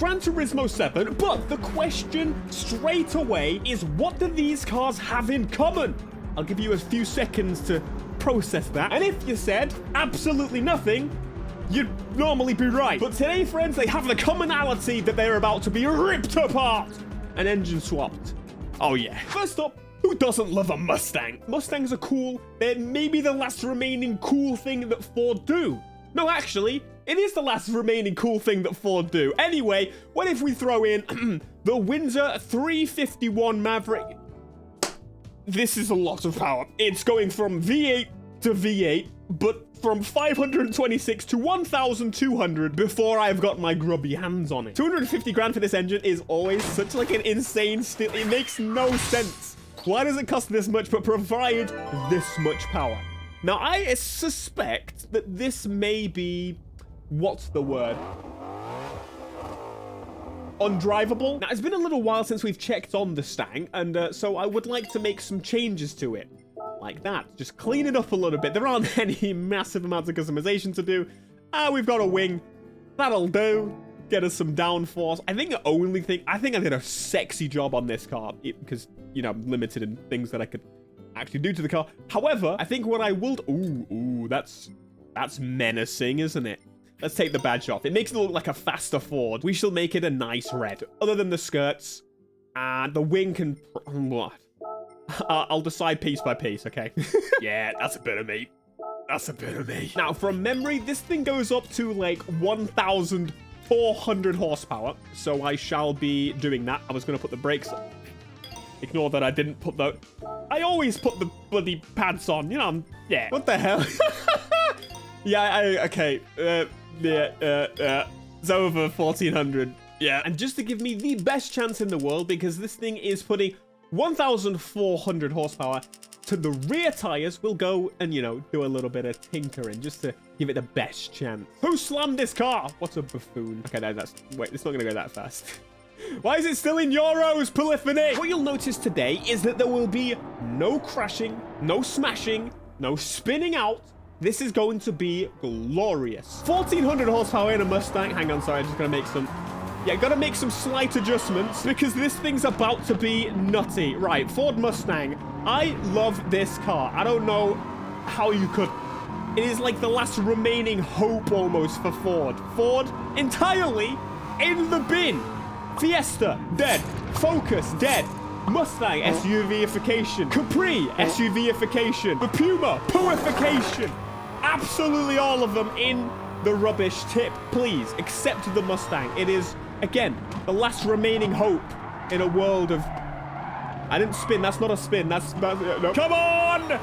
Gran Turismo 7, but the question straight away is, what do these cars have in common? I'll give you a few seconds to process that. And if you said absolutely nothing, you'd normally be right. But today, friends, they have the commonality that they're about to be ripped apart and engine swapped. Oh yeah. First up, who doesn't love a Mustang? Mustangs are cool. They're maybe the last remaining cool thing that Ford do. No, actually, it is the last remaining cool thing that Ford do. Anyway, what if we throw in the Windsor 351 Maverick? This is a lot of power. It's going from V8 to V8, but from 526 to 1,200 before I've got my grubby hands on it. 250 grand for this engine is always such like an insane steal. It makes no sense. Why does it cost this much but provide this much power? Now, I suspect that this may be, what's the word? Undrivable. Now, it's been a little while since we've checked on the Stang, and so I would like to make some changes to it. Like that. Just clean it up a little bit. There aren't any massive amounts of customization to do. We've got a wing. That'll do. Get us some downforce. I think the only thing... I think I did a sexy job on this car because, you know, I'm limited in things that I could actually do to the car. However, I think what I will... Ooh, that's menacing, isn't it? Let's take the badge off. It makes it look like a faster Ford. We shall make it a nice red. Other than the skirts, and the wing can... What? I'll decide piece by piece, okay? Yeah, that's a bit of me. That's a bit of me. Now, from memory, this thing goes up to like 1,400 horsepower. So I shall be doing that. I was going to put the brakes on. Ignore that I didn't put the... I always put the bloody pads on. You know, yeah. What the hell? Yeah, okay. It's over 1,400. Yeah. And just to give me the best chance in the world, because this thing is putting 1,400 horsepower to the rear tires, we'll go and, you know, do a little bit of tinkering just to give it the best chance. Who slammed this car? What a buffoon. Okay, that's... Wait, it's not going to go that fast. Why is it still in Euros, Polyphony? What you'll notice today is that there will be no crashing, no smashing, no spinning out. This is going to be glorious. 1,400 horsepower in a Mustang. Hang on, sorry, I'm just going to make some... Yeah, gotta make some slight adjustments because this thing's about to be nutty. Right, Ford Mustang. I love this car. I don't know how you could... It is like the last remaining hope almost for Ford. Ford entirely in the bin. Fiesta, dead. Focus, dead. Mustang, SUV-ification. Capri, SUV-ification. The Puma, Pooification. Absolutely all of them in the rubbish tip. Please, accept the Mustang. It is... Again, the last remaining hope in a world of... I didn't spin. That's not a spin. That's... No. Come on!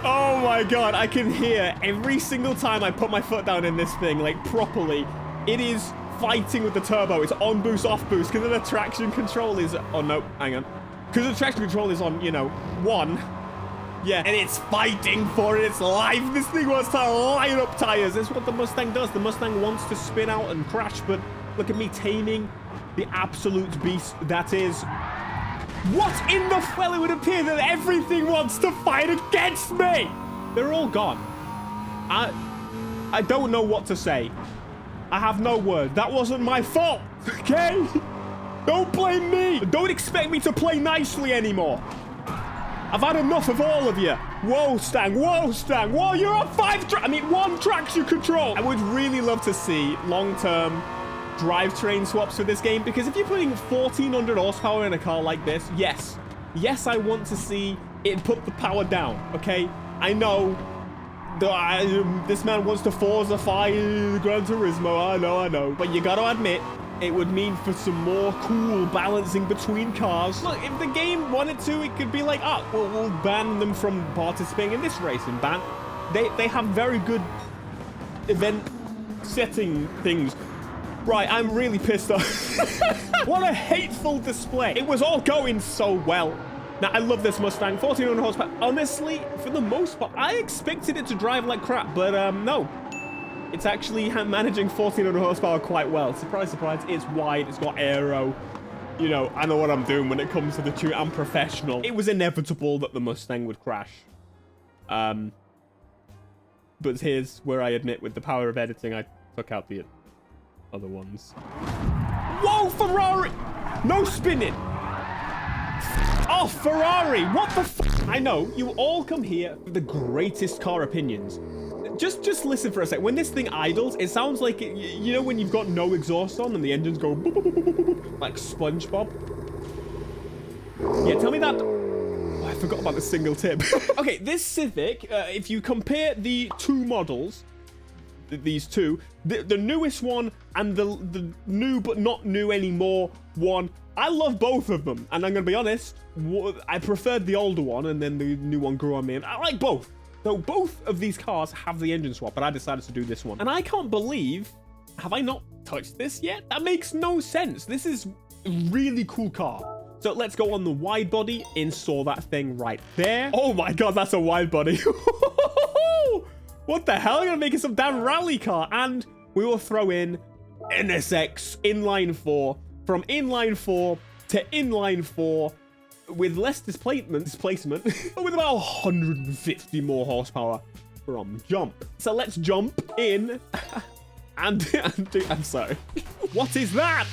Oh my god. I can hear every single time I put my foot down in this thing, like, properly. It is fighting with the turbo. It's on boost, off boost. Because the traction control is... Oh, no. Hang on. Because the traction control is on, you know, 1. Yeah. And it's fighting for its life. This thing wants to line up tires. That's what the Mustang does. The Mustang wants to spin out and crash, but... Look at me taming the absolute beast that is... What in the... Well, it would appear that everything wants to fight against me. They're all gone. I don't know what to say. I have no word. That wasn't my fault, okay? Don't blame me. Don't expect me to play nicely anymore. I've had enough of all of you. Whoa, Stang. Whoa, Stang. Whoa, you're on 1 traction control. I would really love to see long-term... drivetrain swaps for this game, because if you're putting 1,400 horsepower in a car like this, yes, I want to see it put the power down, okay? I know this man wants to Forzify Gran Turismo, I know, but you gotta admit, it would mean for some more cool balancing between cars. Look, if the game wanted to, it could be like, we'll ban them from participating in this racing ban. They have very good event setting things. Right, I'm really pissed off. What a hateful display. It was all going so well. Now, I love this Mustang. 1,400 horsepower. Honestly, for the most part, I expected it to drive like crap, but no. It's actually managing 1,400 horsepower quite well. Surprise, surprise. It's wide. It's got aero. You know, I know what I'm doing when it comes to the tune. I'm professional. It was inevitable that the Mustang would crash. But here's where I admit, with the power of editing, I took out the... other ones. Ferrari. No spinning. Oh, Ferrari. What the f? I know you all come here for the greatest car opinions. Just listen for a sec. When this thing idles, it sounds like, you know when you've got no exhaust on and the engines go boop, boop, boop, boop, boop, boop, like SpongeBob? Yeah, tell me that. Oh, I forgot about the single tip. Okay, this Civic, if you compare the two models, these two, the newest one and the new but not new anymore one, I love both of them. And I'm going to be honest, I preferred the older one and then the new one grew on me. And I like both. So both of these cars have the engine swap, but I decided to do this one. And I can't believe, have I not touched this yet? That makes no sense. This is a really cool car. So let's go on the wide body, install that thing right there. Oh my God, that's a wide body. What the hell? I'm gonna make it some damn rally car. And we will throw in NSX inline 4, from inline 4 to inline 4, with less displacement, but with about 150 more horsepower from jump. So let's jump in and I'm sorry. What is that?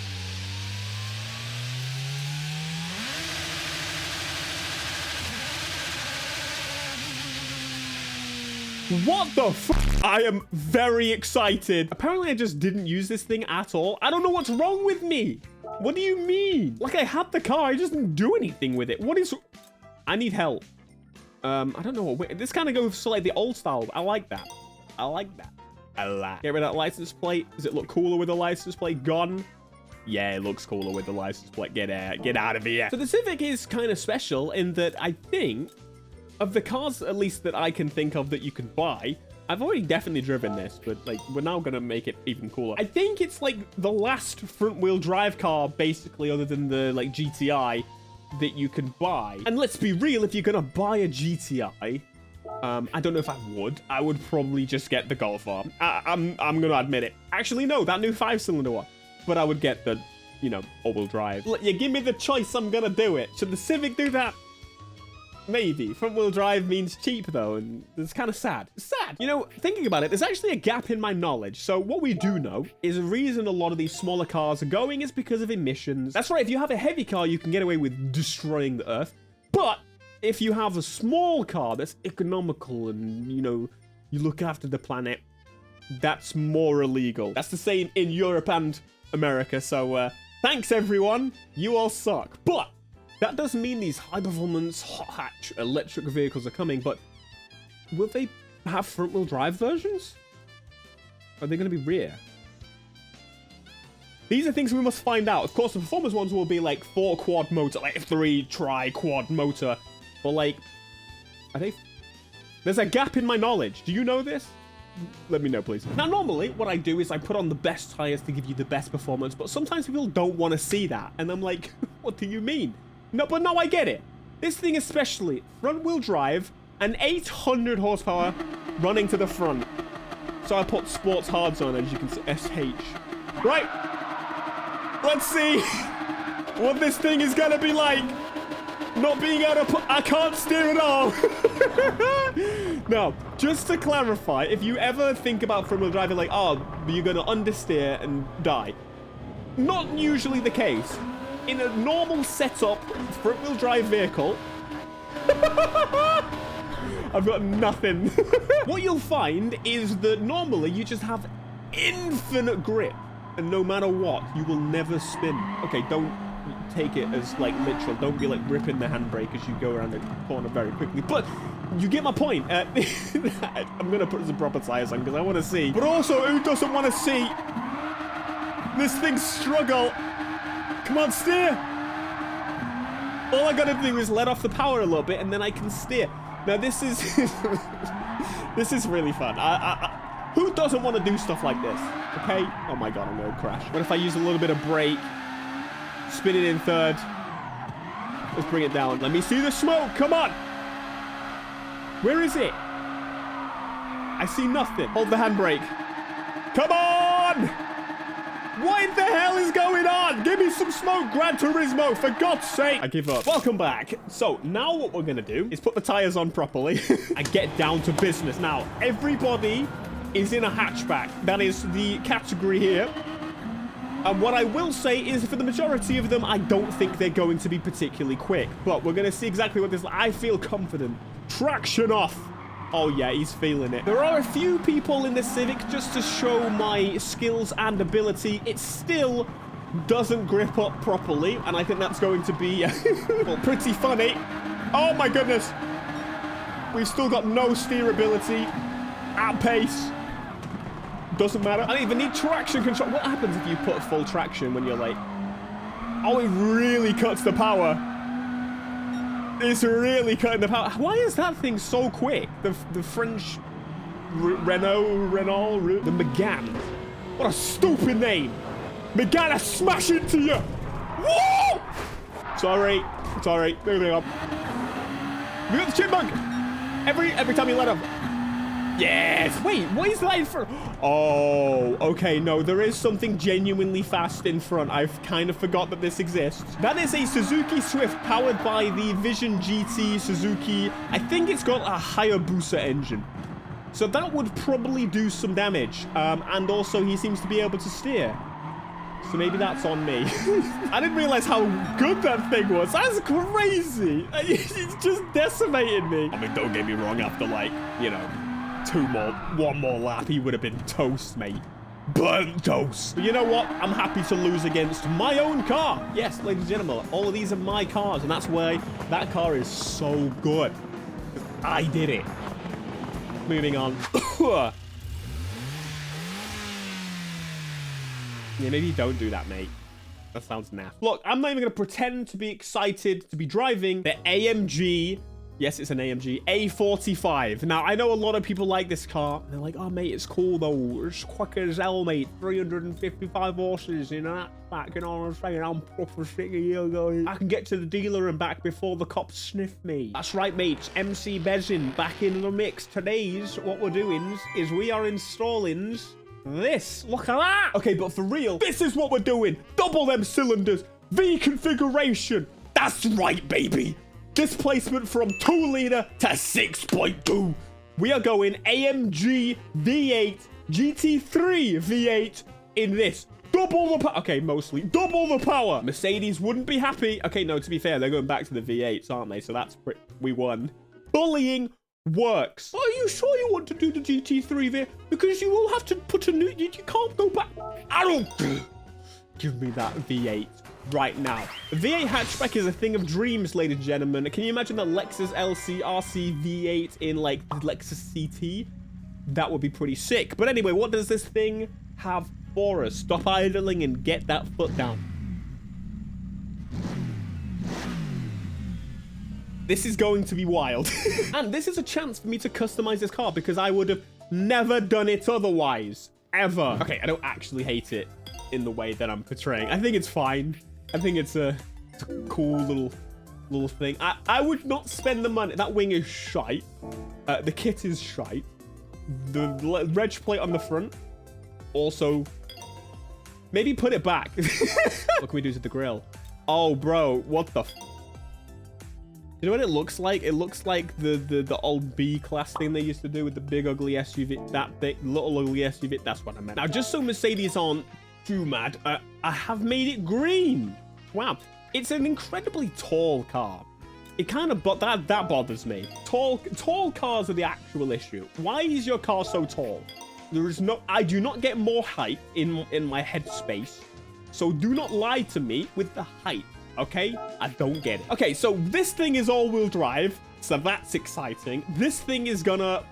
What the f? I am very excited. Apparently I just didn't use this thing at all. I don't know what's wrong with me. What do you mean? Like, I had the car, I just didn't do anything with it. What is... I need help. I don't know what... This kind of goes to, like, the old style. I like that. I like that. I like... Get rid of that license plate. Does it look cooler with the license plate gone? Yeah, it looks cooler with the license plate. Get out of here. So the Civic is kind of special in that I think, of the cars, at least that I can think of that you can buy, I've already definitely driven this, but like we're now gonna make it even cooler. I think it's like the last front-wheel drive car, basically, other than the like GTI, that you can buy. And let's be real, if you're gonna buy a GTI, I don't know if I would. I would probably just get the Golf R. I'm gonna admit it. Actually, no, that new 5-cylinder one. But I would get the, you know, all-wheel drive. You give me the choice, I'm gonna do it. Should the Civic do that? Maybe. Front-wheel drive means cheap, though, and it's kind of sad. It's sad. You know, thinking about it, there's actually a gap in my knowledge. So what we do know is the reason a lot of these smaller cars are going is because of emissions. That's right. If you have a heavy car, you can get away with destroying the Earth. But if you have a small car that's economical and, you know, you look after the planet, that's more illegal. That's the same in Europe and America. So thanks, everyone. You all suck. But that doesn't mean these high-performance, hot-hatch electric vehicles are coming, but will they have front-wheel drive versions? Are they going to be rear? These are things we must find out. Of course, the performance ones will be like 4-quad motor, like 3 tri-quad motor, but like, are they... There's a gap in my knowledge. Do you know this? Let me know, please. Now, normally, what I do is I put on the best tires to give you the best performance, but sometimes people don't want to see that, and I'm like, what do you mean? No, but no, I get it. This thing especially, front-wheel drive, and 800 horsepower running to the front. So I put sports hards on, as you can see, SH. Right. Let's see what this thing is gonna be like. Not being able to put... I can't steer at all. Now, just to clarify, if you ever think about front-wheel drive, you're like, oh, you're gonna understeer and die. Not usually the case. In a normal setup front-wheel drive vehicle, I've got nothing. What you'll find is that normally you just have infinite grip, and no matter what, you will never spin. Okay, don't take it as like literal. Don't be like gripping the handbrake as you go around the corner very quickly. But you get my point. I'm gonna put some proper tires on because I want to see. But also, who doesn't want to see this thing struggle? Come on, steer! All I gotta do is let off the power a little bit, and then I can steer. Now, this is... this is really fun. Who doesn't want to do stuff like this? Okay? Oh my god, I'm gonna crash. What if I use a little bit of brake? Spin it in third. Let's bring it down. Let me see the smoke! Come on! Where is it? I see nothing. Hold the handbrake. Come on! What the hell is going on? Give me some smoke, Gran Turismo, for God's sake. I give up. Welcome back. So now what we're going to do is put the tires on properly and get down to business. Now, everybody is in a hatchback. That is the category here. And what I will say is for the majority of them, I don't think they're going to be particularly quick. But we're going to see exactly what this... I feel confident. Traction off. Oh, yeah, he's feeling it. There are a few people in the Civic just to show my skills and ability. It still doesn't grip up properly. And I think that's going to be well, pretty funny. Oh, my goodness. We've still got no steerability at pace. Doesn't matter. I don't even need traction control. What happens if you put full traction when you're like... Oh, it really cuts the power. It's really cutting the power. Why is that thing so quick? The French... Renault, the Megane. What a stupid name. Megane, I smash into you. Whoa! Sorry. Moving on. We got the chipmunk. Every time you let him. Yes. Wait, what is that in front? Oh, okay. No, there is something genuinely fast in front. I've kind of forgot that this exists. That is a Suzuki Swift powered by the Vision GT Suzuki. I think it's got a Hayabusa engine. So that would probably do some damage. And also he seems to be able to steer. So maybe that's on me. I didn't realize how good that thing was. That's crazy. It's just decimated me. I mean, don't get me wrong. After like, you know, one more lap, he would have been toast, mate. Burnt toast. But you know what? I'm happy to lose against my own car. Yes, ladies and gentlemen, all of these are my cars. And that's why that car is so good. I did it. Moving on. Yeah, maybe don't do that, mate. That sounds naff. Look, I'm not even going to pretend to be excited to be driving the AMG. Yes, it's an AMG A45. Now, I know a lot of people like this car. They're like, oh, mate, it's cool, though. It's quick as hell, mate. 355 horses, you know, that's back. You know what I'm saying? I'm proper sick of you guys. I can get to the dealer and back before the cops sniff me. That's right, mates. MC Bezin back in the mix. Today's what we're doing is we are installing... this. Look at that. Okay, but for real, this is what we're doing. Double them cylinders. V configuration. That's right, baby. Displacement from 2 liter to 6.2. We are going AMG V8 GT3 V8 in this. Double the power. Okay, mostly. Double the power. Mercedes wouldn't be happy. Okay, no, to be fair, they're going back to the V8s, aren't they? So that's... we won. Bullying works. Are you sure you want to do the GT3 there? Because you will have to put a new... You can't go back. I don't... Give me that V8 right now. The V8 hatchback is a thing of dreams, ladies and gentlemen. Can you imagine the Lexus LC RC V8 in, like, the Lexus CT? That would be pretty sick. But anyway, what does this thing have for us? Stop idling and get that foot down. This is going to be wild. And this is a chance for me to customize this car because I would have never done it otherwise. Ever. Okay, I don't actually hate it in the way that I'm portraying. I think it's fine. I think it's a cool little thing. I would not spend the money. That wing is shite. The kit is shite. The reg plate on the front. Also, maybe put it back. What can we do to the grill? Oh, bro, what the... You know what it looks like? It looks like the old B-class thing they used to do with the big ugly SUV. That big little ugly SUV. That's what I meant. Now, just so Mercedes aren't too mad, I have made it green. Wow. It's an incredibly tall car. It kind of... but that bothers me. Tall cars are the actual issue. Why is your car so tall? There is no... I do not get more height in my headspace. So do not lie to me with the height. Okay? I don't get it. Okay, so this thing is all-wheel drive. So that's exciting. This thing is gonna...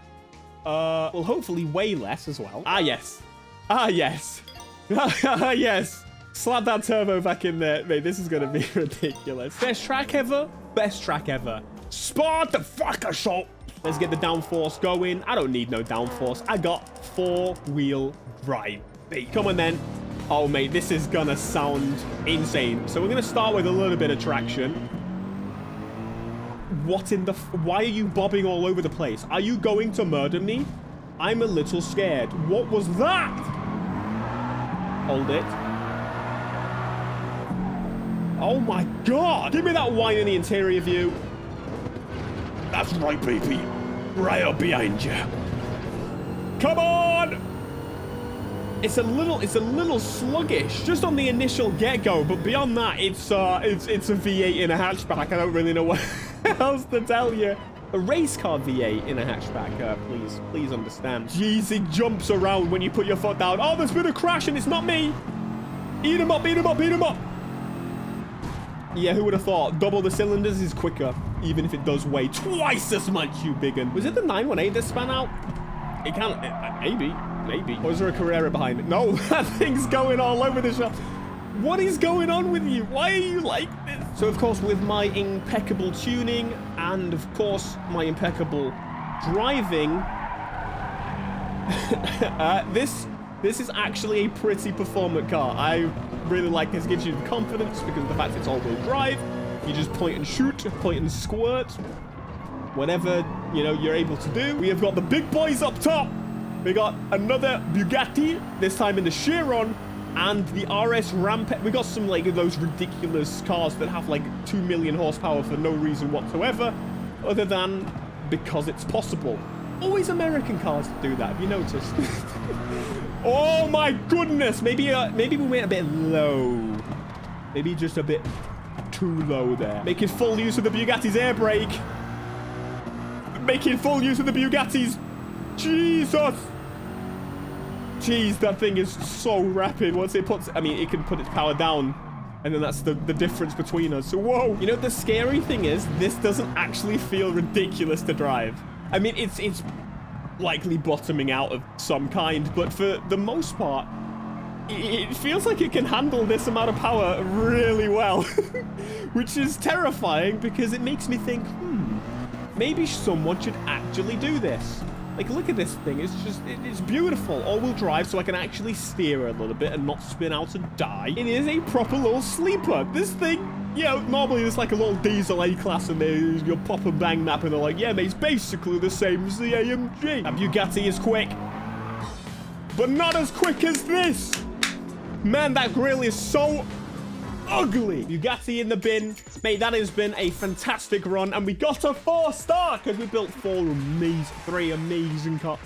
well, hopefully weigh less as well. Ah, yes. Ah, yes. Ah, yes. Slap that turbo back in there. Mate, this is gonna be ridiculous. Best track ever? Best track ever. Spot the fuck assault. Let's get the downforce going. I don't need no downforce. I got 4-wheel drive. Come on, then. Oh, mate, this is gonna sound insane. So we're gonna start with a little bit of traction. What in the... why are you bobbing all over the place? Are you going to murder me? I'm a little scared. What was that? Hold it. Oh, my God. Give me that wine in the interior view. That's right, baby. Right up behind you. Come on. It's a little sluggish just on the initial get-go, but beyond that, it's a V8 in a hatchback. I don't really know what else to tell you. A race car V8 in a hatchback, please understand. Jeez, it jumps around when you put your foot down. Oh, there's been a crash and it's not me. Eat him up, eat him up, eat him up. Yeah, who would have thought? Double the cylinders is quicker, even if it does weigh twice as much, you biggin. Was it the 918 that span out? It can't, maybe. Or is there a Carrera behind it? No, that thing's going all over the shop. What is going on with you? Why are you like this? So, of course, with my impeccable tuning and, of course, my impeccable driving, this is actually a pretty performant car. I really like this. Gives you the confidence because of the fact it's all-wheel drive. You just point and shoot, point and squirt. Whatever, you know, you're able to do. We have got the big boys up top. We got another Bugatti, this time in the Chiron, and the RS Rampage. We got some, like, those ridiculous cars that have, like, 2 million horsepower for no reason whatsoever, other than because it's possible. Always American cars do that, have you noticed? Oh my goodness! Maybe we went a bit low. Maybe just a bit too low there. Making full use of the Bugatti's air brake. Making full use of the Bugatti's. Jesus! Jeez, that thing is so rapid. Once it puts, I mean, it can put its power down, and then that's the difference between us. So, whoa! You know, the scary thing is, this doesn't actually feel ridiculous to drive. I mean, it's likely bottoming out of some kind, but for the most part, it feels like it can handle this amount of power really well, which is terrifying because it makes me think, maybe someone should actually do this. Like, look at this thing. It's beautiful. All-wheel drive, so I can actually steer a little bit and not spin out and die. It is a proper little sleeper. This thing, you know, normally it's like a little diesel A-class and you'll pop a bang map and they're like, yeah, mate, it's basically the same as the AMG. That Bugatti is quick, but not as quick as this. Man, that grille is so ugly. Bugatti in the bin. Mate, that has been a fantastic run, and we got a 4-star because we built 3 amazing cars.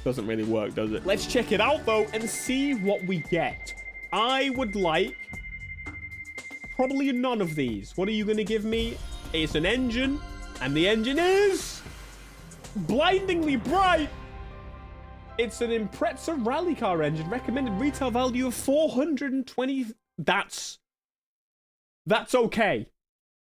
Doesn't really work, does it? Let's check it out, though, and see what we get. I would like probably none of these. What are you going to give me? It's an engine, and the engine is blindingly bright. It's an Impreza rally car engine. Recommended retail value of 420. That's okay.